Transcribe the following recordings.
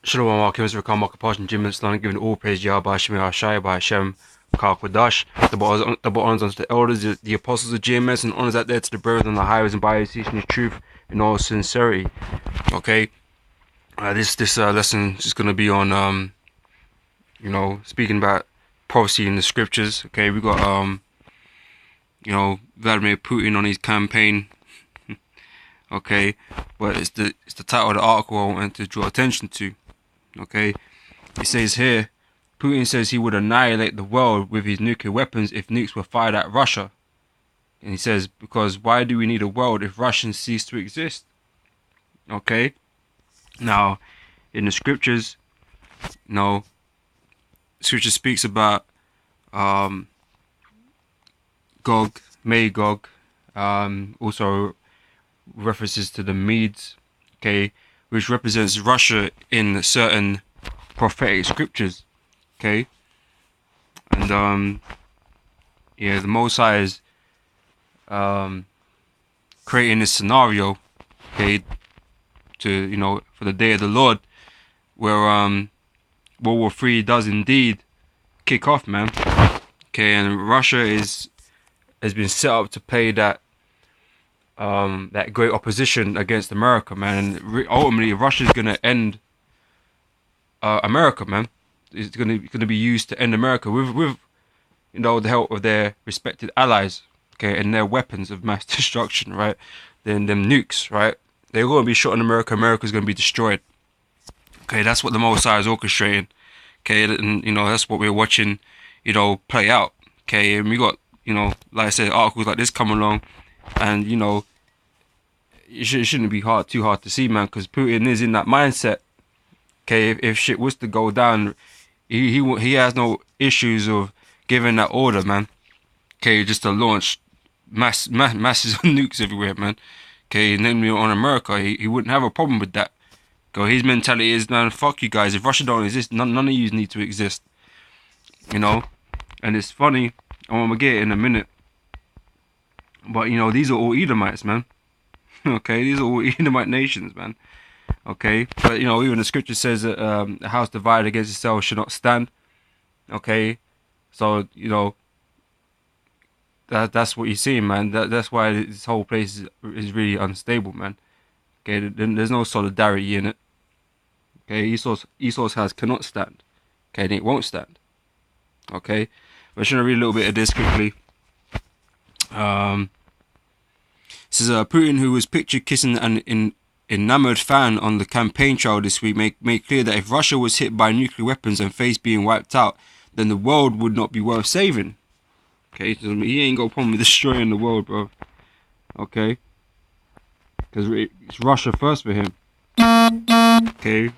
Shalom Alaikum, Rakam Makapash and GMSLondon, giving all praise Yahweh Hashem Hashai by Hashem Kakwadash. The honors unto the elders, the apostles of GMS, and honors out there to the brethren on the highways and byways, teaching the truth in all sincerity. Okay, this lesson is going to be on speaking about prophecy in the scriptures. Okay, we got Vladimir Putin on his campaign. Okay, but it's the title of the article I wanted to draw attention to. Okay, it says here, Putin says he would annihilate the world with his nuclear weapons if nukes were fired at Russia. And he says, because why do we need a world if Russians cease to exist? Okay, now in the scriptures, scripture speaks about Gog, Magog, also references to the Medes, okay, which represents Russia in certain prophetic scriptures, okay, and the Most High is creating this scenario, okay, to for the day of the Lord, where World War III does indeed kick off, man, okay, and Russia has been set up to play that great opposition against America, man. And ultimately, Russia's gonna end America, man. It's gonna be used to end America with the help of their respected allies, okay, and their weapons of mass destruction, right? Then them nukes, right? They're gonna be shot in America. America's gonna be destroyed. Okay, that's what the Most High is orchestrating. Okay, and that's what we're watching, play out. Okay, and we got like I said, articles like this come along. And it shouldn't be too hard to see, man, because Putin is in that mindset. Okay, if shit was to go down, he has no issues of giving that order, man. Okay, just to launch masses of nukes everywhere, man. Okay, namely on America, he wouldn't have a problem with that. Okay, his mentality is, man, fuck you guys. If Russia don't exist, none of you need to exist. And it's funny. I'm gonna get it in a minute. But these are all Edomites, man. Okay, these are all Edomite nations, man. Okay, but even the scripture says that a house divided against itself should not stand. Okay, so that's what you're seeing, man. That's why this whole place is really unstable, man. Okay, there's no solidarity in it. Okay, Esau's house cannot stand. Okay, and it won't stand. Okay, but I'm just gonna read a little bit of this quickly. This is Putin, who was pictured kissing an enamored fan on the campaign trail this week, made clear that if Russia was hit by nuclear weapons and faced being wiped out, then the world would not be worth saving. Okay, so he ain't got a problem with destroying the world, bro. Okay, because it's Russia first for him. Okay,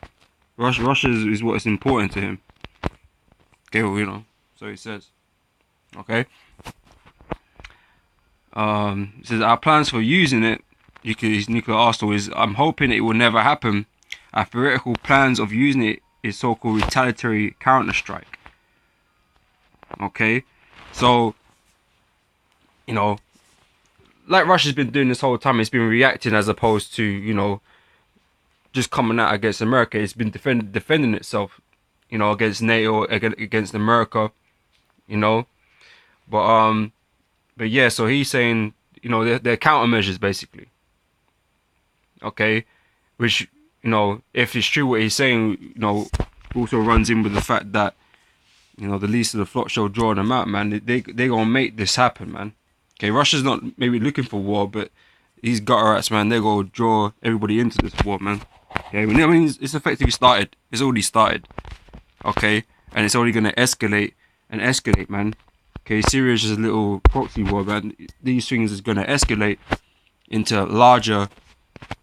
Russia is what is important to him. Okay, well, so he says. Okay. It says our plans for using his nuclear arsenal is, I'm hoping it will never happen. Our theoretical plans of using it is so-called retaliatory counter-strike. Okay, so like Russia's been doing this whole time, it's been reacting as opposed to just coming out against America. It's been defending itself, against NATO, against America, But yeah, so he's saying, they're countermeasures basically. Okay, which if it's true what he's saying, also runs in with the fact that the least of the flock shall draw them out, man. They gonna make this happen, man. Okay, Russia's not maybe looking for war, but these gutter rats, man, they're gonna draw everybody into this war, man. Okay, I mean it's effectively started. It's already started. Okay, and it's only gonna escalate and escalate, man. Okay, Syria is just a little proxy war, man. These things is gonna escalate into larger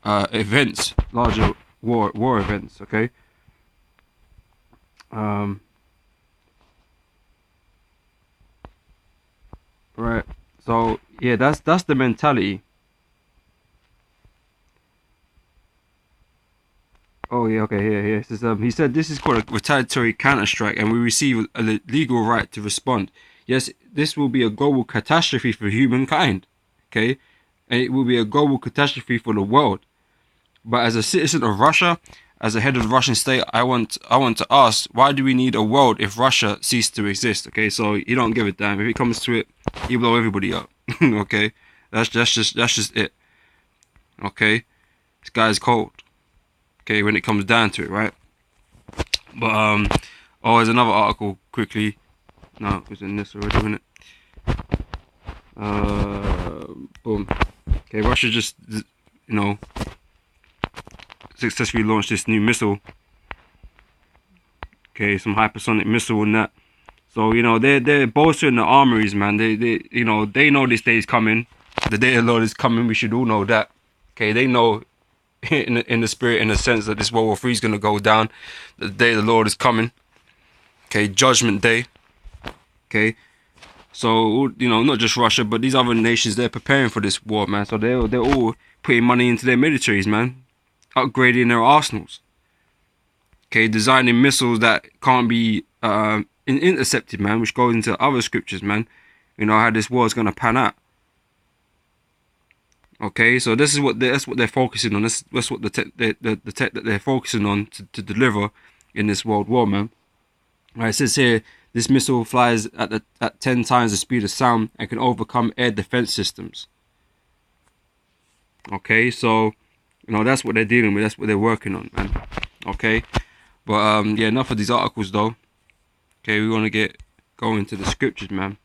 events, larger war events. Okay. Right. So yeah, that's the mentality. Oh yeah, okay, here. It says, he said this is called a retaliatory counter-strike, and we receive a legal right to respond. Yes, this will be a global catastrophe for humankind, okay? And it will be a global catastrophe for the world. But as a citizen of Russia, as the head of the Russian state, I want to ask, why do we need a world if Russia ceased to exist? Okay, so he don't give a damn. If it comes to it, he blow everybody up. Okay, that's just it. Okay, this guy's cold. Okay, when it comes down to it, right? But oh, there's another article quickly. No, it was in this already, wasn't it? Boom. Okay, Russia just, you know, successfully launched this new missile. Okay, some hypersonic missile and that. So, you know, they're bolstering the armories, man. They you know, they know this day is coming. The day of the Lord is coming. We should all know that. Okay, they know in the spirit, in the sense that this World War III is gonna go down. The day of the Lord is coming. Okay, Judgment Day. Okay, so, you know, not just Russia, but these other nations, they're preparing for this war, man. So they're all putting money into their militaries, man, upgrading their arsenals. Okay, designing missiles that can't be intercepted, man, which goes into other scriptures, man. You know how this war is gonna pan out. Okay, so this is that's what they're focusing on. That's what the tech that they're focusing on to deliver in this world war, man. Right, it says here, this missile flies at 10 times the speed of sound and can overcome air defense systems. Okay, so, you know, that's what they're dealing with. That's what they're working on, man. Okay, but yeah, enough of these articles though. Okay, we want to go into the scriptures, man.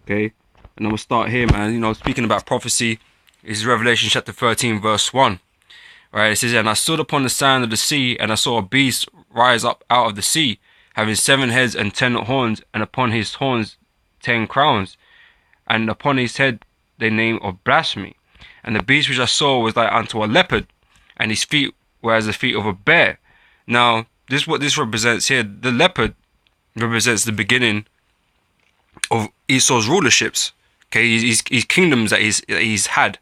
Okay, and I'm gonna start here, man. You know, speaking about prophecy, is Revelation chapter 13 verse 1. Right, it says, and I stood upon the sand of the sea, and I saw a beast rise up out of the sea, having 7 heads and 10 horns, and upon his horns 10 crowns, and upon his head the name of blasphemy. And the beast which I saw was like unto a leopard, and his feet were as the feet of a bear. Now, what this represents here, the leopard represents the beginning of Esau's rulerships. Okay, his kingdoms that he's had.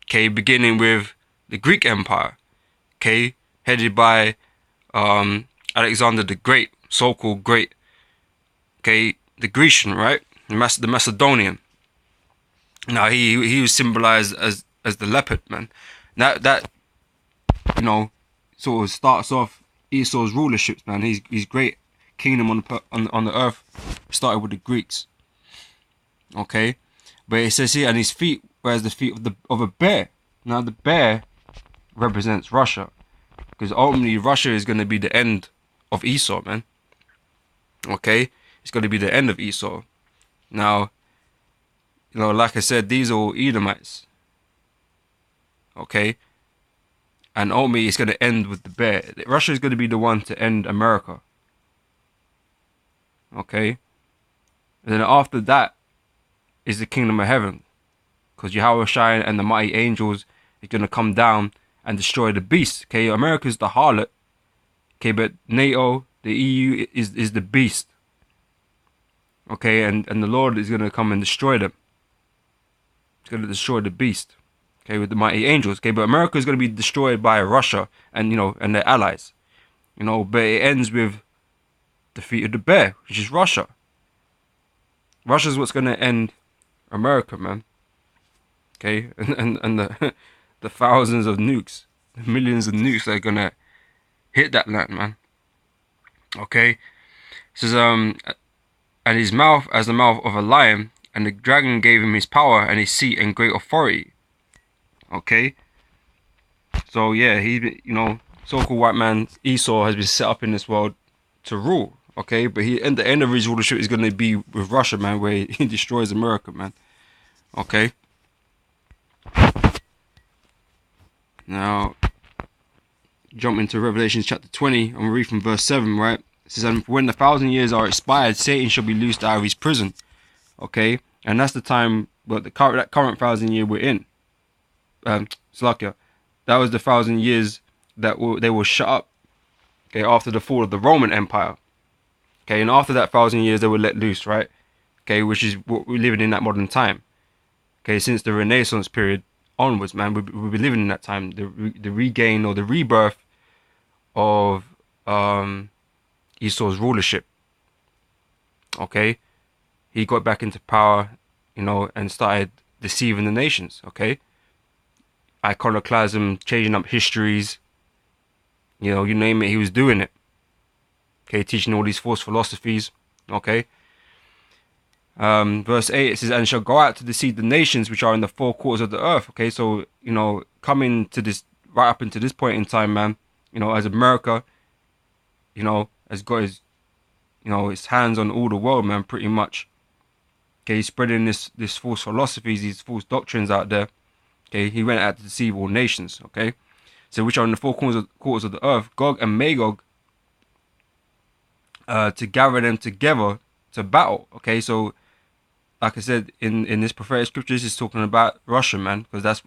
Okay, beginning with the Greek Empire. Okay, headed by Alexander the Great, so-called great. Okay, the Grecian, right? The Macedonian. Now he was symbolized as the leopard, man. That you know, sort of starts off Esau's rulerships, man. His great kingdom on the earth started with the Greeks. Okay, but it says here, and his feet were as the feet of a bear. Now the bear represents Russia, because ultimately Russia is going to be the end of Esau, man. Okay, it's going to be the end of Esau. Now, you know, like I said, these are all Edomites. Okay, and ultimately it's going to end with the bear. Russia is going to be the one to end America. Okay, and then after that is the kingdom of heaven, because Yahweh Shai and the mighty angels is going to come down and destroy the beast. Okay, America's the harlot. Okay, but NATO, the EU is the beast. Okay, and the Lord is going to come and destroy them. He's going to destroy the beast. Okay, with the mighty angels. Okay, but America is going to be destroyed by Russia and, you know, and their allies. You know, but it ends with the feet of the bear, which is Russia. Russia's what's going to end America, man. Okay, and the thousands of nukes, the millions of nukes that are going to hit that land, man. Okay, it says, and his mouth as the mouth of a lion, and the dragon gave him his power and his seat and great authority. Okay, so yeah, he, you know, so-called white man Esau has been set up in this world to rule. Okay, but and the end of his rulership is going to be with Russia, man, where he destroys America, man. Okay, now jump into Revelation chapter 20. I'm going to read from verse 7, right? It says, and when the 1,000 years are expired, Satan shall be loosed out of his prison. Okay, and that's the time, but that current 1,000 year we're in. Slovakia, that was the 1,000 years that they were shut up. Okay, after the fall of the Roman Empire. Okay, and after that 1,000 years, they were let loose, right? Okay, which is what we're living in that modern time. Okay, since the Renaissance period onwards, man, we'll be living in that time. The regain or the rebirth of Esau's rulership. Okay, he got back into power, you know, and started deceiving the nations. Okay, iconoclasm, changing up histories, you know, you name it, he was doing it. Okay, teaching all these false philosophies. Okay. Verse 8, it says, and shall go out to deceive the nations which are in the four quarters of the earth. Okay, so, you know, coming to this, right up into this point in time, man, you know, as America, you know, has got his, you know, his hands on all the world, man, pretty much. Okay, he's spreading this false philosophies, these false doctrines out there. Okay, he went out to deceive all nations. Okay, so which are in the four quarters of the earth, Gog and Magog, to gather them together to battle. Okay, so like I said, in this prophetic scriptures, it's talking about Russia, man, because that's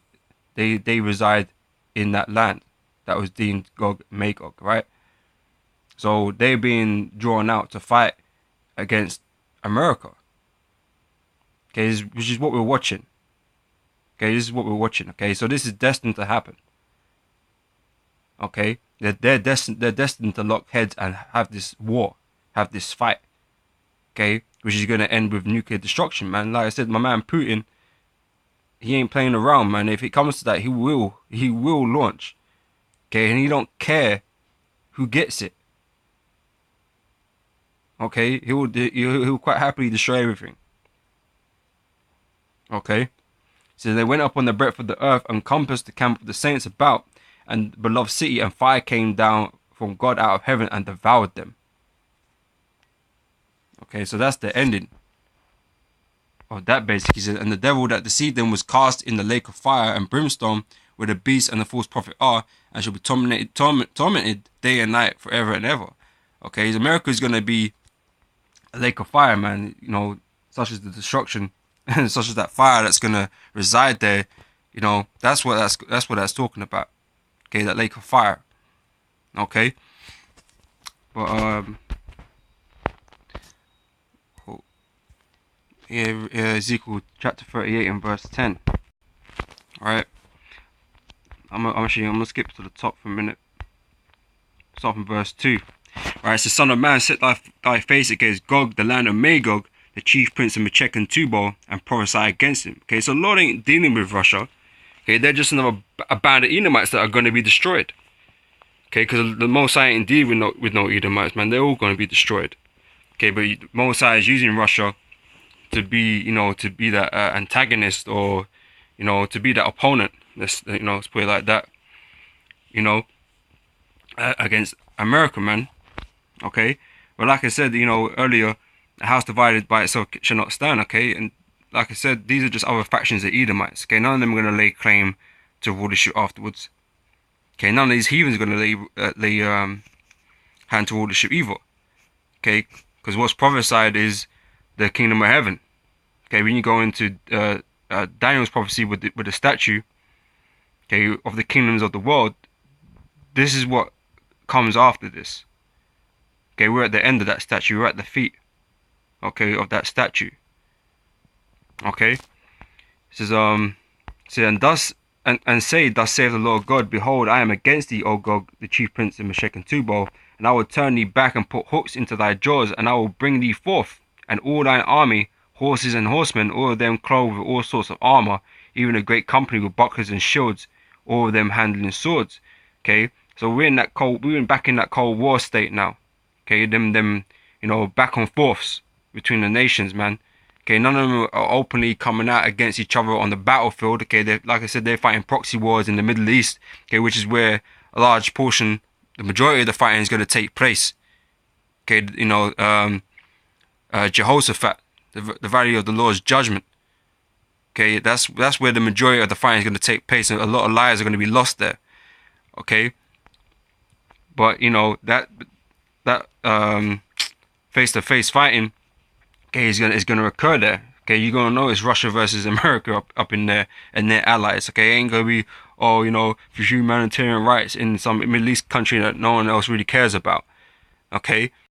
they reside in that land that was deemed Gog and Magog, right? So they're being drawn out to fight against America. Okay, which is what we're watching. Okay, this is what we're watching. Okay, so this is destined to happen. Okay, they're destined to lock heads and have this war, have this fight. Okay, which is gonna end with nuclear destruction, man. Like I said, my man Putin, he ain't playing around, man. If it comes to that, he will launch. Okay, and he don't care who gets it. Okay, he'll quite happily destroy everything. Okay, so they went up on the breadth of the earth and compassed the camp of the saints about and the beloved city, and fire came down from God out of heaven and devoured them. Okay, so that's the ending of that, basically. And the devil that deceived them was cast in the lake of fire and brimstone, where the beast and the false prophet are, and shall be tormented day and night forever and ever. Okay, so America is going to be a lake of fire, man. You know, such as the destruction and such as that fire that's going to reside there. You know, that's what that's talking about. Okay, that lake of fire. Okay, but yeah, Ezekiel chapter 38 and verse 10. All right, I'm gonna skip to the top for a minute. Start from verse 2. All right, so son of man, set thy face against Gog, the land of Magog, the chief prince of Meshech and Tubal, and prophesy against him. Okay, so Lord ain't dealing with Russia. Okay, they're just another band of Edomites that are going to be destroyed. Okay, because the Most High ain't dealing with no Edomites, man. They're all going to be destroyed. Okay, but Most High is using Russia to be, you know, to be that antagonist, or, you know, to be that opponent. Let's put it like that. You know, against America, man. Okay, but like I said, you know, earlier, a house divided by itself shall not stand. Okay, and like I said, these are just other factions of Edomites. Okay, none of them are going to lay claim to rulership afterwards. Okay, none of these heathens are going to lay hand to rulership either. Okay, because what's prophesied is the kingdom of heaven. Okay, when you go into Daniel's prophecy with the statue, okay, of the kingdoms of the world, this is what comes after this. Okay, we're at the end of that statue. We're at the feet, okay, of that statue. Okay, it says and thus and say, thus saith the Lord God, behold, I am against thee, O Gog, the chief prince of Meshech and Tubal, and I will turn thee back and put hooks into thy jaws, and I will bring thee forth, and all thine army, horses and horsemen, all of them clothed with all sorts of armor, even a great company with bucklers and shields, all of them handling swords. Okay, so we're back in that Cold War state now. Okay, them you know, back and forths between the nations, man. Okay, none of them are openly coming out against each other on the battlefield. Okay, like I said, they're fighting proxy wars in the Middle East. Okay, which is where a large portion, the majority of the fighting is going to take place. Okay, you know, Jehoshaphat, the valley of the Lord's judgment. Okay, that's where the majority of the fighting is going to take place, and a lot of lives are going to be lost there. Okay, but you know that face-to-face fighting, okay, is gonna occur there. Okay, you're gonna know it's Russia versus America up in there and their allies. Okay, it ain't gonna be, oh, you know, for humanitarian rights in some Middle East country that no one else really cares about. Okay,